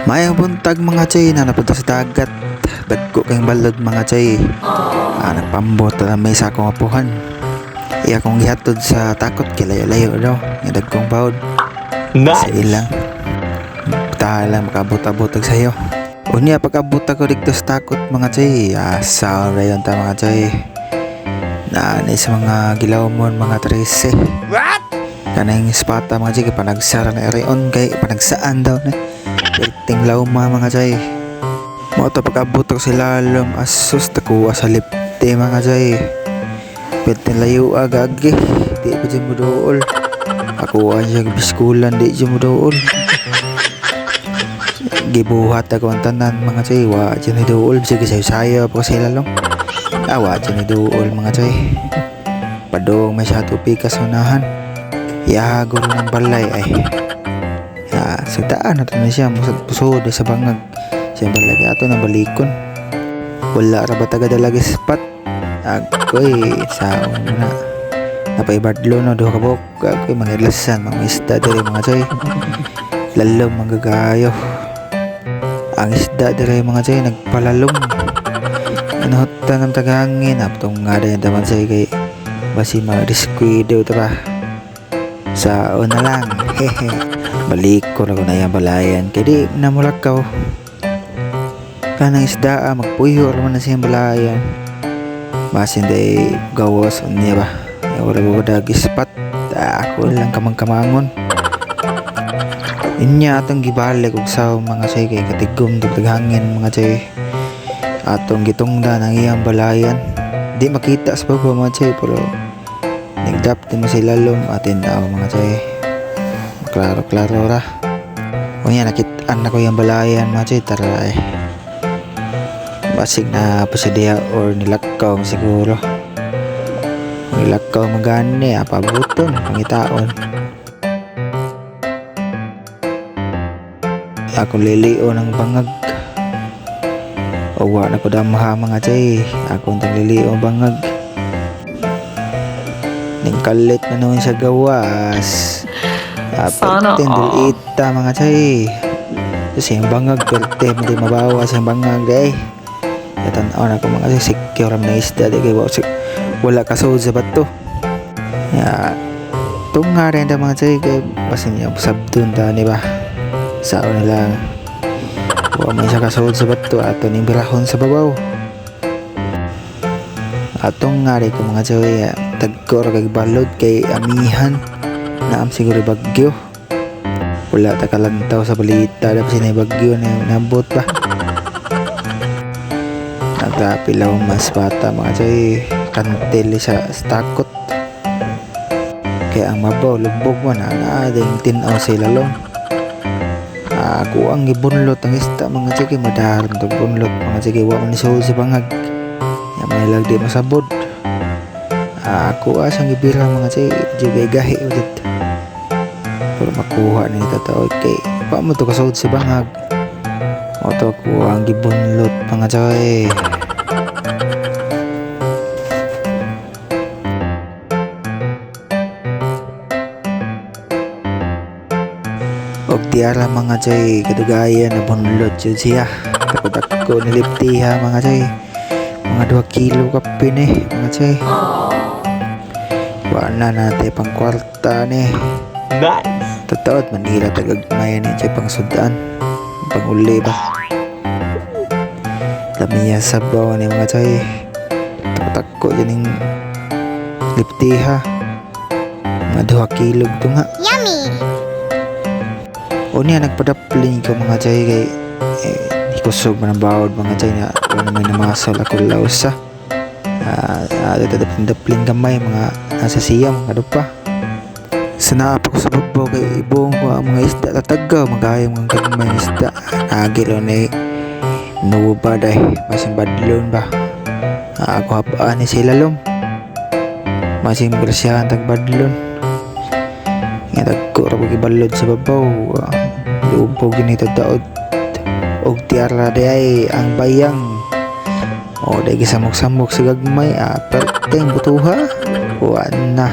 Mayang buntag mga chay na napunta sa dagat. Dagko kayong balod mga chay. Nagpambot na may sakong apuhan. Iya kong gihatod sa takot kilayo-layo daw. Yung dagkong baod. Sa ilang. Tahan lang makabot-abotag sa'yo. Unya pagkabot ko dito sa takot mga chay. Asaw na yun ta mga chay. Naanay sa mga gilawmon mga 13. What? Kanang spata mga chay. Panagsara na area kay panagsaan daw na. Perting lauma mga chay. Mo to pagabot ko sila lalom asus takuha sa lipte mga chay. Perting layo agagi. Di pa dyan mo dool. Ako ang biskulan di dyan mo dool. Gibuhat ako ang tanan mga chay. Wa dyan ni dool. Sige sayo-sayo pa sila lang. Wa dyan ni dool mga chay. Padong may sato pikas unahan. Yago rin ng balay ay. Sagdaan natin na siya pusod sa bangag. Siya balagi ato na balikon. Wala ra ba taga dalagi spot. Ako'y sa una napaibadlo no duha ka bok. Ako'y mga lasan mga isda diri mga chay. Lalom manggagayo. Ang isda diri mga chay nagpalalom. Inuhutan ng tagangin. Aptong nga dayan taman chay kay basi mga disquido ito pa. Sa una lang. Hehe. Balik ko na yung balayan kaya di namulakaw kanang isda magpuyo naman na siyang balayan basin day gawas niya ba wala ko dagi spot ako lang kamang-kamangon inya atong gibalik og sa mga chay kay katigom dagdaghangin mga chay atong gitungda ng iyang balayan di makita sa pagwa mga chay pero nagdap din mo sila lom atin mga chay klaro ra. O yan, nakitaan na ko yung balayan mga chay, tara eh. Basig na pasadiya or nilakaw siguro. Nilakaw magani, pabuton, pangitaon. Ako lilio ng bangag. Owa na ko damaha mga chay, ako ang lilio bangag. Ningkalit na noon sa gawas. Pagtindol ita mga chay. Kasi yung bangag perte hindi mabawas yung bangag eh. Katanaw na ko mga chay secure na isda di kayo wala kasod sa bato. Itong nga rin mga chay kaya pasin yung sabdun ta ba sao na lang wala may siya kasod sa bato ato ning birahon sa babaw. Atong nga rin ko mga chay tagkor kay balod kay amihan naam siguro bagyo wala ta kalantaw sa balita dapat sinay bagyo na nabot ba nagkapilaw mas bata mga chay kantel sa takot kaya ang mabaw lubog mo na naading tinaw sila long ako ang ibunlot ang ista mga chay kay madaharan to bunlot mga chay kay wala ni sa bangag yan may lang di masabod ako asang ibira mga chay jibay gahi ulit pero makuha ni tataw kay pa mo to kasod si bangag o to ko ang gibunlot mga chay og diara mga chay kadugaya na bunlot yun siya tapos ako niliptiha mga chay mga 2 kilo kapin mga chay wala natin pang kwarta nice. Tataot Manila tagagmay ni chay pang sudan pang uli ba lamiya sabaw ni mga chay takko dyan yung liptiha mga 2 kilo ito nga yummy o niya nagpadapling ko mga chay kay ikusog man ang bawod mga chay na wala may namasol ako lausa dapling gamay mga nasa siyam mga dupa sanapa ko sa babaw kay ibuong ko ang mga isda tatagaw magayang mga kagmay isda nagilo ni nuba day masing badlon ba ako hapaan ni sila lom masing grasyahan tag badlon nga tagko ra ko gibalod sa babaw lubog yun ito daod og tiara day ay ang bayang o day gisamok-samok sa gagmay perteng butuha kuan na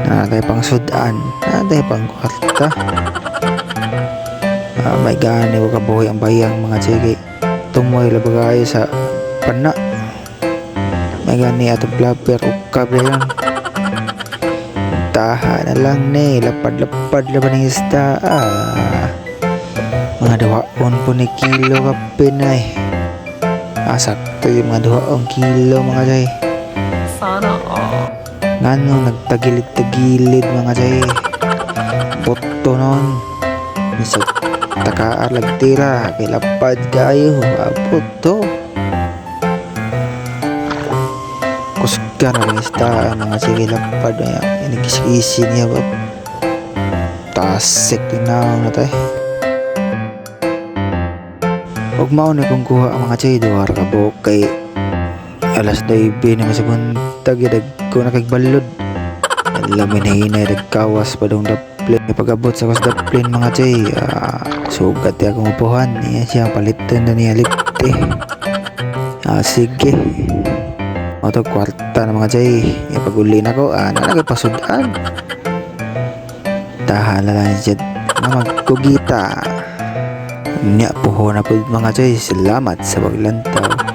natay pang sudan natay pang kwarta May gani ko kabuhi ang bayang mga chay kay tumoy labagayo sa pana. May gani atong flapper ukab na yan. Taha na lang ni lapad-lapad laban ng isda. Mga duwaon po ni kilo kapin ay. Sakto yung mga duwaong kilo mga chay. Sana all. Ngano nagtagilid-tagilid mga chay. Boto nun. Misag takaar lagtira kay lapad kayo. Boto. Kusga na rin isda mga chay lapad na yan. Nagkisi-isi niya ba? Tasik tinaw na tayo. Huwag mauna kong kuha ang mga chay duwar ka buhok kay alas 9 na masabuntag yadag ko nakagbalod. Lamin na hinay nagkawas pa dong daplin. Pag-abot sa kas daplin mga chay sugat ya akong upuhan. Iya siya palitan na niya lipte. Sige. Ito kwarta na mga chay. Pag-uli na ko nalagapasudan. Tahan na lang siya na magkugita. Nya puho na po mga chay. Salamat sa paglantaw.